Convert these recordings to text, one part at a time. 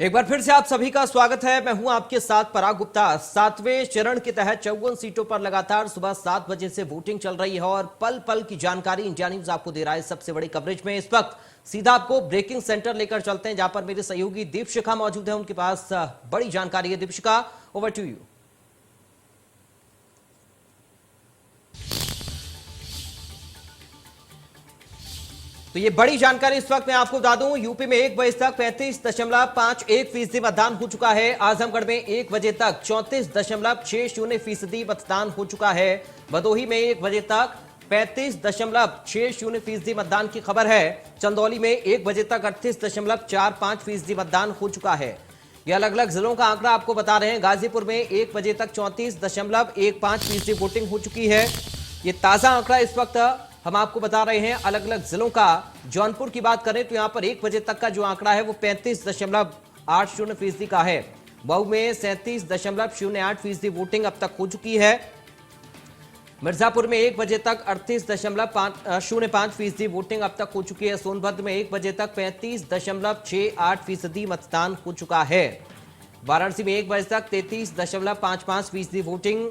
एक बार फिर से आप सभी का स्वागत है। मैं हूं आपके साथ पराग गुप्ता। 7वें चरण के तहत 54 सीटों पर लगातार सुबह 7 बजे से वोटिंग चल रही है और पल पल की जानकारी इंडिया न्यूज आपको दे रहा है सबसे बड़ी कवरेज में। इस वक्त सीधा आपको ब्रेकिंग सेंटर लेकर चलते हैं, जहां पर मेरे सहयोगी दीपशिखा मौजूद है। उनके पास बड़ी जानकारी है। Deepshikha, over to you. तो ये बड़ी जानकारी इस वक्त मैं आपको बता दूं, यूपी में 1 बजे तक 35.51% मतदान हो चुका है। आजमगढ़ में 1 बजे तक 34.60% मतदान हो चुका है। भदोही में 1 बजे तक 35.60% मतदान की खबर है। चंदौली में 1 बजे तक 38.45% मतदान हो चुका है। ये अलग अलग जिलों का आंकड़ा आपको बता रहे हैं। गाजीपुर में 1 बजे तक 34.15% वोटिंग हो चुकी है। ये ताजा आंकड़ा इस वक्त हम आपको बता रहे हैं अलग अलग जिलों का। जौनपुर की बात करें तो यहां पर 1 बजे तक का जो आंकड़ा है वो 35.80% का है। मऊ में 37.08% वोटिंग अब तक हो चुकी है। मिर्जापुर में 1 बजे तक 38.05% वोटिंग अब तक हो चुकी है। सोनभद्र में 1 बजे तक 35.68% मतदान हो चुका है। वाराणसी में 1 बजे तक 33.55% वोटिंग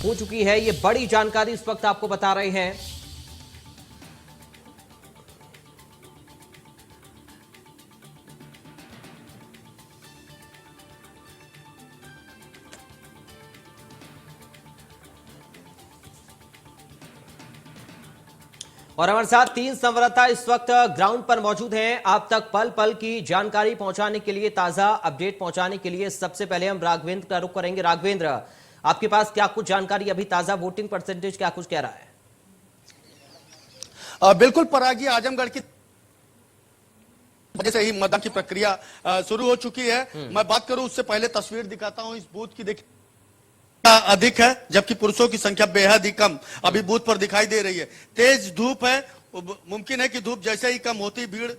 हो चुकी है। ये बड़ी जानकारी इस वक्त आपको बता रहे हैं। और हमारे साथ 3 संवाददाता इस वक्त ग्राउंड पर मौजूद हैं। आप तक पल पल की जानकारी पहुंचाने के लिए, ताजा अपडेट पहुंचाने के लिए सबसे पहले हम राघवेंद्र का रुख करेंगे। राघवेंद्र, आपके पास क्या कुछ जानकारी अभी ताजा वोटिंग परसेंटेज क्या कुछ कह रहा है? बिल्कुल परागी, आजमगढ़ की वजह से ही मतदान की प्रक्रिया शुरू हो चुकी है। मैं बात करूं उससे पहले तस्वीर दिखाता हूं। इस बूथ की देखिए अधिक है, जबकि पुरुषों की संख्या बेहद ही कम अभी बूथ पर दिखाई दे रही है। तेज धूप है, मुमकिन है कि धूप जैसे ही कम होती भीड़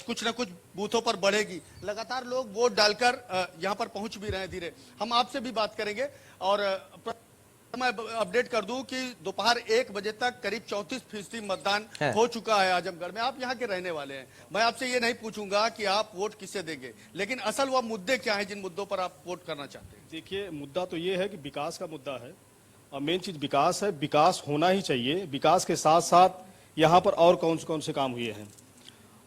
कुछ न कुछ बूथों पर बढ़ेगी। लगातार लोग वोट डालकर यहां पर पहुंच भी रहे हैं। धीरे हम आपसे भी बात करेंगे। और मैं अपडेट कर दूं कि दोपहर 1 बजे तक करीब 34% मतदान हो चुका है आजमगढ़ में। आप यहां के रहने वाले हैं, मैं आपसे ये नहीं पूछूंगा कि आप वोट किसे देंगे, लेकिन असल वह मुद्दे क्या हैं जिन मुद्दों पर आप वोट करना चाहते हैं? देखिए, मुद्दा तो ये है कि विकास का मुद्दा है और मेन चीज विकास है। विकास होना ही चाहिए। विकास के साथ साथ यहाँ पर और कौन से काम हुए हैं।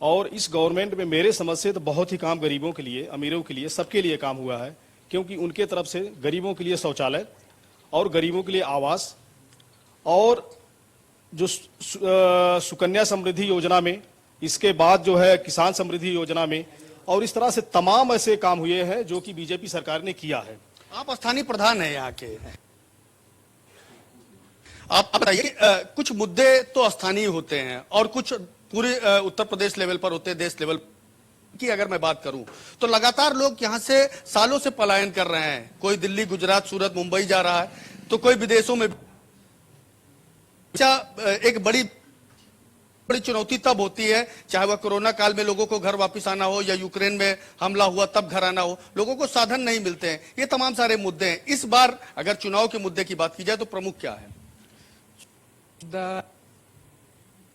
और इस गवर्नमेंट में मेरे समझ से तो बहुत ही काम गरीबों के लिए, अमीरों के लिए, सबके लिए काम हुआ है। क्योंकि उनके तरफ से गरीबों के लिए शौचालय और गरीबों के लिए आवास और जो सुकन्या समृद्धि योजना में, इसके बाद जो है किसान समृद्धि योजना में, और इस तरह से तमाम ऐसे काम हुए हैं जो कि बीजेपी सरकार ने किया है। आप स्थानीय प्रधान हैं यहाँ के, आप बताइए कुछ मुद्दे तो स्थानीय होते हैं और कुछ पूरे उत्तर प्रदेश लेवल पर होते हैं, देश लेवल की अगर मैं बात करूं तो लगातार लोग यहां से सालों से पलायन कर रहे हैं। कोई दिल्ली, गुजरात, सूरत, मुंबई जा रहा है, तो कोई विदेशों में। एक बड़ी चुनौती तब होती है, चाहे वह कोरोना काल में लोगों को घर वापस आना हो या यूक्रेन में हमला हुआ तब घर आना हो, लोगों को साधन नहीं मिलते हैं। ये तमाम सारे मुद्दे हैं। इस बार अगर चुनाव के मुद्दे की बात की जाए तो प्रमुख क्या है?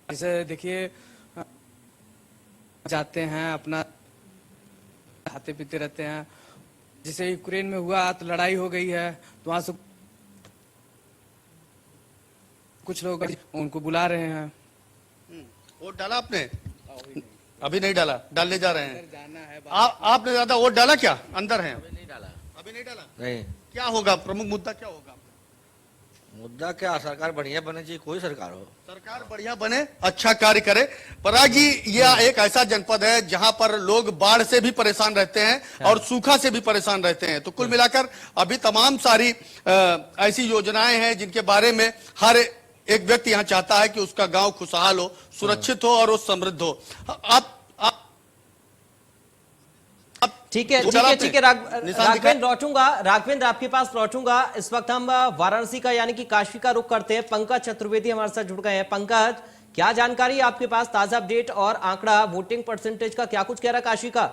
जैसे देखिए, जाते हैं अपना खाते पीते रहते हैं। जैसे यूक्रेन में हुआ तो लड़ाई हो गई है, तो वहां से कुछ लोग उनको बुला रहे हैं। वोट डाला आपने? अभी नहीं डाला, डालने जा रहे हैं। जाना है। आपने ज्यादा वोट डाला क्या? अंदर हैं? अभी नहीं डाला। अभी नहीं डाला? नहीं। क्या होगा प्रमुख मुद्दा, क्या होगा? मुद्दा क्या, सरकार बढ़िया बने चाहिए, कोई सरकार हो, सरकार बढ़िया बने, अच्छा कार्य करे। पराग जी, यह एक ऐसा जनपद है जहां पर लोग बाढ़ से भी परेशान रहते हैं और सूखा से भी परेशान रहते हैं। तो कुल मिलाकर अभी तमाम सारी ऐसी योजनाएं हैं जिनके बारे में हर एक व्यक्ति यहां चाहता है कि उसका गांव खुशहाल हो, सुरक्षित हो और वो समृद्ध हो। आप ठीक है राघवेंद्र आपके पास लौटूंगा। इस वक्त हम वाराणसी का यानी कि काशी का रुख करते हैं। पंकज चतुर्वेदी हमारे साथ जुड़ गए हैं। पंकज, क्या जानकारी आपके पास, ताजा अपडेट और आंकड़ा वोटिंग परसेंटेज का क्या कुछ कह रहा है काशी का?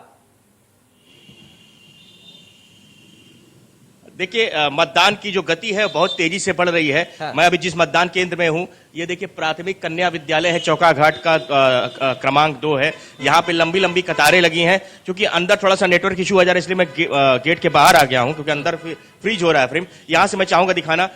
देखिए मतदान की जो गति है बहुत तेजी से बढ़ रही है। हाँ। मैं अभी जिस मतदान केंद्र में हूं, ये देखिए प्राथमिक कन्या विद्यालय है, चौका घाट का क्रमांक 2 है। यहाँ पे लंबी लंबी कतारें लगी हैं। क्योंकि अंदर थोड़ा सा नेटवर्क इशू आ जा रहा है, इसलिए मैं गेट के बाहर आ गया हूं, क्योंकि अंदर फ्रीज हो रहा है फ्रेम। यहां से मैं चाहूंगा दिखाना।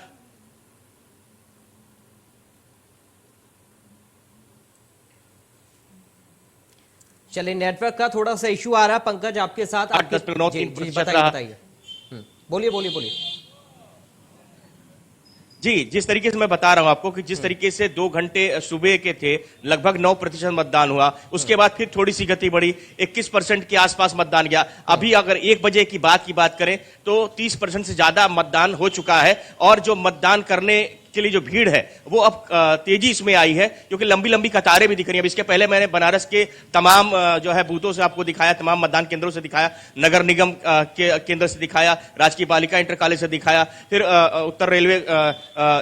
चलिए, नेटवर्क का थोड़ा सा इशू आ रहा है। पंकज आपके साथ 8.9 जी, प्रतिशत बताइए रहा। बताइए। बोलिए बोलिए बोलिए। जी, जिस तरीके से मैं बता रहा हूं आपको कि जिस तरीके से 2 घंटे सुबह के थे, लगभग 9% मतदान हुआ। उसके बाद फिर थोड़ी सी गति बढ़ी, 21% के आसपास मतदान गया। अभी अगर 1 बजे की बात करें तो 30% से ज्यादा मतदान हो चुका है। और जो मतदान करने के लिए जो भीड़ है वो अब तेजी इसमें आई है, क्योंकि लंबी लंबी कतारें भी दिख रही हैं। अब इसके पहले मैंने बनारस के तमाम जो है बूथों से आपको दिखाया, तमाम मतदान केंद्रों से दिखाया, नगर निगम के केंद्र से दिखाया, राजकीय बालिका इंटर कॉलेज से दिखाया, फिर उत्तर रेलवे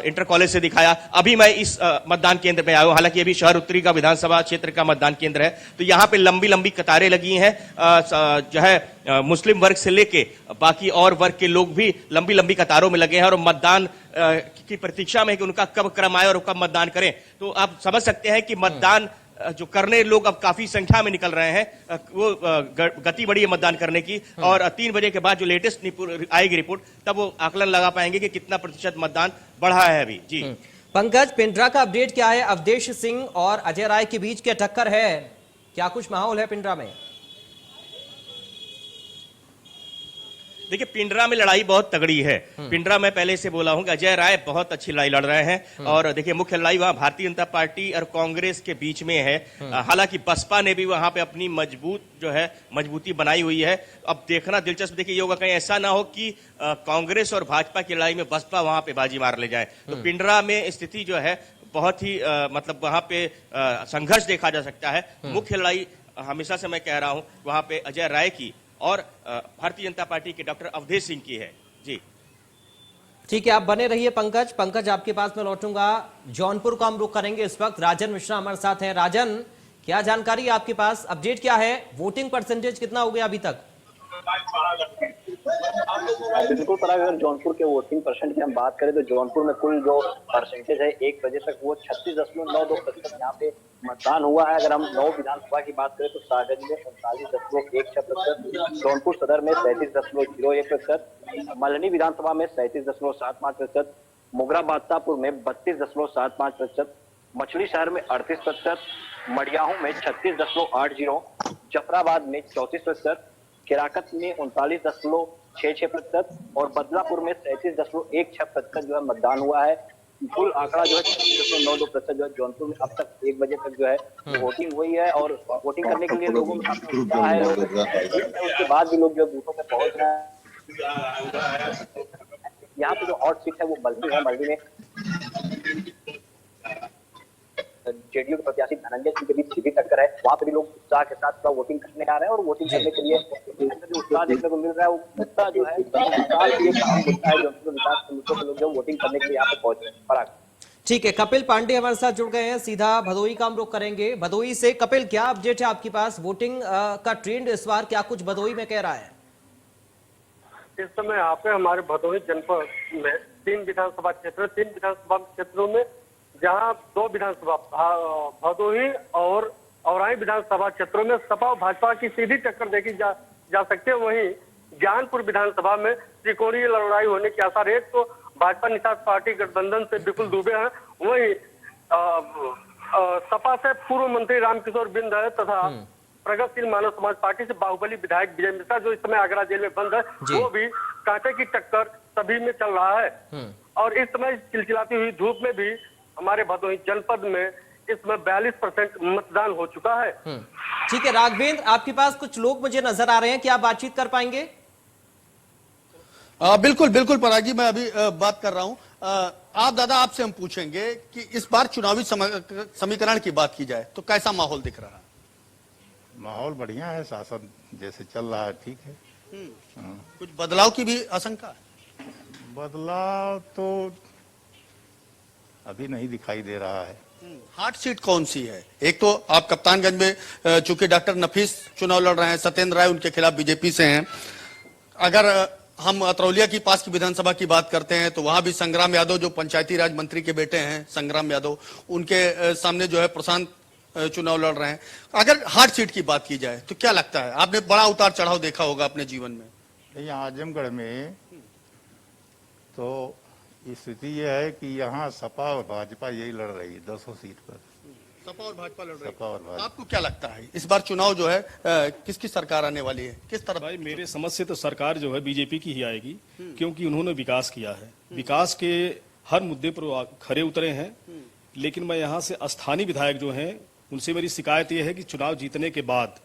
इंटर कॉलेज से दिखाया। अभी मैं इस मतदान केंद्र में आया हूं। हालांकि अभी शहर उत्तरी का विधानसभा क्षेत्र का मतदान केंद्र है, तो यहाँ पे लंबी लंबी कतारें लगी हैं। जो है मुस्लिम वर्ग से लेके बाकी और वर्ग के लोग भी लंबी लंबी कतारों में लगे हैं और मतदान की प्रतीक्षा में कि उनका कब क्रम आए और कब मतदान करें। तो आप समझ सकते हैं कि मतदान जो करने लोग अब काफी संख्या में निकल रहे हैं। वो गति बढ़ी है मतदान करने की। और 3 बजे के बाद जो लेटेस्ट आएगी रिपोर्ट, तब वो आकलन लगा पाएंगे कि कितना प्रतिशत मतदान बढ़ा है अभी। जी पंकज, पिंडरा का अपडेट क्या है? अवधेश सिंह और अजय राय के बीच क्या टक्कर है? क्या कुछ माहौल है पिंडरा में? देखिए, पिंडरा में लड़ाई बहुत तगड़ी है। पिंडरा में पहले से बोला हूं कि अजय राय बहुत अच्छी लड़ाई लड़ रहे हैं। और देखिए, मुख्य लड़ाई वहां भारतीय जनता पार्टी और कांग्रेस के बीच में है। हालांकि बसपा ने भी वहां पे अपनी मजबूती बनाई हुई है। अब देखना दिलचस्प देखिए ये होगा, कहीं ऐसा ना हो कि कांग्रेस और भाजपा की लड़ाई में बसपा वहां पे बाजी मार ले जाए। तो पिंडरा में स्थिति जो है बहुत ही मतलब वहां पे संघर्ष देखा जा सकता है। मुख्य लड़ाई हमेशा से मैं कह रहा हूं वहां पे अजय राय की और भारतीय जनता पार्टी के डॉक्टर अवधेश सिंह की है। जी ठीक है, आप बने रहिए पंकज। पंकज, आपके पास मैं लौटूंगा। जौनपुर का हम रुख करेंगे। इस वक्त राजन मिश्रा हमारे साथ हैं। राजन, क्या जानकारी है आपके पास? अपडेट क्या है? वोटिंग परसेंटेज कितना हो गया अभी तक? बिल्कुल पराग, अगर जौनपुर के वोटिंग परसेंट की हम बात करें तो जौनपुर में कुल जो परसेंटेज है 1 बजे तक वो 36.92% यहाँ पे मतदान हुआ है। अगर हम 9 विधानसभा की बात करें तो सागर में 39.16%, जौनपुर सदर में 37.01%, मल्हनी विधानसभा में 37.75%, मोगरा बादशाहपुर में 32.75%, मछली शहर में 38%, मडियाहू में 36.80%, जफराबाद में 34%, केराकत में 39.66% और बदलापुर में 37.16% जो है मतदान हुआ है। कुल आंकड़ा जो है 36.92% जो है जौनपुर में अब तक 1 बजे तक जो है वोटिंग हुई है। और वोटिंग करने के लिए लोगों में काफी उत्साह है। उसके बाद भी लोग जो बूथों पे पहुंच रहे हैं। यहाँ पे जो हॉट सीट है वो मल्हनी है। मल्हनी में जेडीयू के प्रत्याशी धनंजय सिंह के बीच सीधी टक्कर है। वहां पर भी लोग उत्साह के साथ वोटिंग करने आ रहे हैं और वोटिंग करने के लिए जो उत्साह देखने को मिल रहा है वो मुद्दा जो है विकास के लिए अहम मुद्दा है। जो विकास के मुद्दों पर लोग जो वोटिंग करने के लिए यहाँ पे पहुंच रहे हैं। पराग, ठीक है, कपिल पांडे हमारे साथ जुड़ गए हैं। सीधा भदोही का हम रुख करेंगे। भदोही से कपिल, क्या अपडेट है आपके पास? वोटिंग का ट्रेंड इस बार क्या कुछ भदोही में कह रहा है? इस समय यहाँ पे हमारे भदोही जनपद में 3 विधानसभा क्षेत्रों में जहां 2 विधानसभा भदोही और औराई विधानसभा क्षेत्रों में सपा और भाजपा की सीधी टक्कर देखी जा सकती है। वहीं ज्ञानपुर विधानसभा में त्रिकोणीय लड़ाई होने के आसार है। तो भाजपा निषाद पार्टी गठबंधन से बिल्कुल डूबे हैं। वहीं सपा से पूर्व मंत्री रामकिशोर बिंद है तथा प्रगतिशील मानव समाज पार्टी से बाहुबली विधायक विजय मिश्रा जो इस समय आगरा जेल में बंद है, वो भी कांटे की टक्कर सभी में चल रहा है। और इस समय चिलचिलाती हुई धूप में भी हमारे भदोही जनपद में इसमें 42% मतदान हो चुका है। ठीक है राघवेंद्र, आपके पास कुछ लोग मुझे नजर आ रहे हैं, क्या आप बातचीत कर पाएंगे? बिल्कुल बिल्कुल पराग जी, मैं अभी बात कर रहा हूं। आप दादा, आपसे हम पूछेंगे कि इस बार चुनावी समीकरण की बात की जाए तो कैसा माहौल दिख रहा है? माहौल बढ़िया है, शासन जैसे चल रहा है ठीक है। कुछ बदलाव की भी आशंका है? बदलाव तो अभी नहीं दिखाई दे रहा है। हॉट सीट कौन सी है? एक तो आप कप्तानगंज में चूंकि डॉक्टर नफीस चुनाव लड़ रहे हैं, सत्येंद्र राय उनके खिलाफ बीजेपी से हैं। अगर हम अतरौलिया की पास की विधानसभा की बात करते हैं तो वहां भी संग्राम यादव जो पंचायती राज मंत्री के बेटे हैं, संग्राम यादव, उनके सामने जो है प्रशांत चुनाव लड़ रहे हैं। अगर हार्ड सीट की बात की जाए तो क्या लगता है, आपने बड़ा उतार चढ़ाव देखा होगा अपने जीवन में। यहाँ आजमगढ़ में तो स्थिति यह है कि यहाँ सपा और भाजपा यही लड़ रही है 200 सीट पर। सपा और भाजपा लड़ रही सपा और भाजपा। आपको क्या लगता है इस बार चुनाव जो है किसकी सरकार आने वाली है, किस तरफ? भाई मेरे समझ से तो सरकार जो है बीजेपी की ही आएगी, क्योंकि उन्होंने विकास किया है, विकास के हर मुद्दे पर खरे उतरे हैं। लेकिन मैं यहाँ से स्थानीय विधायक जो हैं उनसे मेरी शिकायत यह है कि चुनाव जीतने के बाद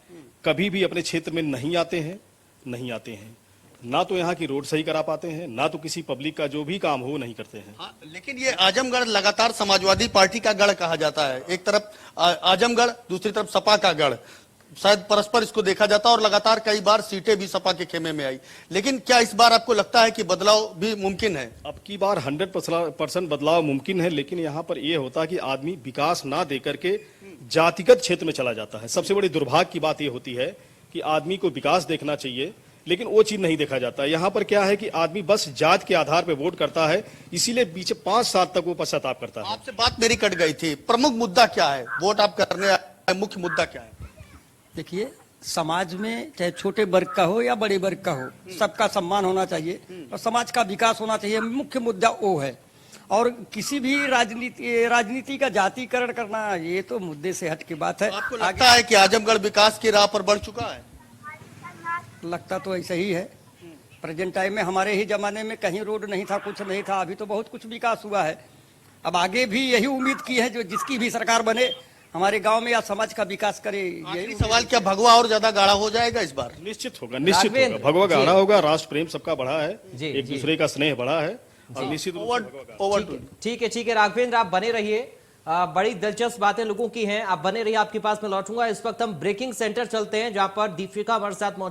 कभी भी अपने क्षेत्र में नहीं आते हैं, ना तो यहाँ की रोड सही करा पाते हैं, ना तो किसी पब्लिक का जो भी काम हो नहीं करते हैं। हाँ, लेकिन ये आजमगढ़ लगातार समाजवादी पार्टी का गढ़ कहा जाता है। एक तरफ आजमगढ़, दूसरी तरफ सपा का गढ़, शायद परस्पर इसको देखा जाता है और लगातार कई बार सीटें भी सपा के खेमे में आई। लेकिन क्या इस बार आपको लगता है कि बदलाव भी मुमकिन है? अब की बार 100% बदलाव मुमकिन है, लेकिन यहाँ पर यह होता है कि आदमी विकास ना दे करके जातिगत क्षेत्र में चला जाता है। सबसे बड़ी दुर्भाग्य की बात यह होती है कि आदमी को विकास देखना चाहिए, लेकिन वो चीज नहीं देखा जाता। यहाँ पर क्या है कि आदमी बस जात के आधार पर वोट करता है, इसीलिए पीछे 5 साल तक वो पश्चाताप करता है। आपसे बात मेरी कट गई थी, प्रमुख मुद्दा क्या है? वोट आप करने आए, मुख्य मुद्दा क्या है? देखिए, समाज में चाहे छोटे वर्ग का हो या बड़े वर्ग का हो, सबका सम्मान होना चाहिए और समाज का विकास होना चाहिए, मुख्य मुद्दा वो है। और किसी भी राजनीति का जातिकरण करना, ये तो मुद्दे से हट की बात है। आपको लगता है कि आजमगढ़ विकास की राह पर बढ़ चुका है? लगता तो ऐसा ही है। प्रेजेंट टाइम में हमारे ही जमाने में कहीं रोड नहीं था, कुछ नहीं था, अभी तो बहुत कुछ विकास हुआ है। अब आगे भी यही उम्मीद की है जो जिसकी भी सरकार बने हमारे गांव में या समाज का विकास करे। आखिरी सवाल, क्या भगवा और ज्यादा गाढ़ा हो जाएगा इस बार? निश्चित होगा, निश्चित होगा। भगवा गाढ़ा होगा, राष्ट्र प्रेम सबका बढ़ा है, एक दूसरे का स्नेह बढ़ा है और निश्चित ठीक है राघवेंद्र, आप बने रहिए। बड़ी दिलचस्प बातें लोगों की हैं, आप बने रहिए, आपके पास में लौटूंगा। इस वक्त हम ब्रेकिंग सेंटर चलते हैं जहां पर दीपिका हमारे साथ मौजूद